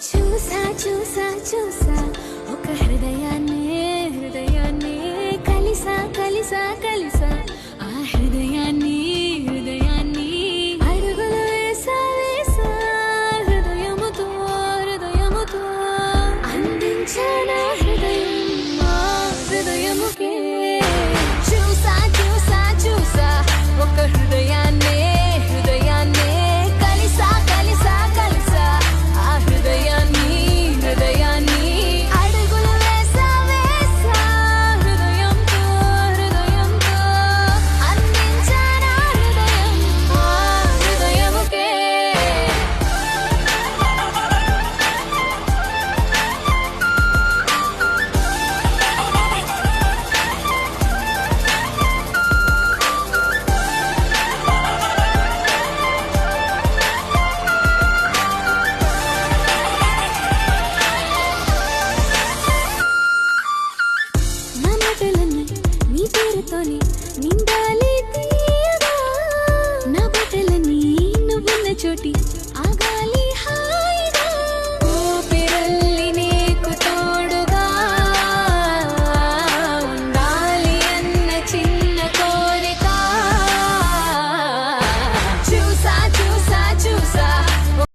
చూసా చూసా చూసా ఒక హృదయాన్ని కలిసా కలిసా కలిసా ఆ హృదయాన్ని అడుగులు వేసా వేసా హృదయముతో అందించానా హృదయం ఆ హృదయముకే చూసా చూసా చూసా ఒక హృదయాన్ని కలిసా కలిసా కలిసా ఆ హృదయాన్ని అడుగులు వేసా వేసా హృదయంతో అందించానా హృదయం ఆ హృదయముకే నా మాటలన్నీ నీ పేరుతోని నిండాలి తీయగా నా బట్టలన్నీ నువ్వున్న చోటి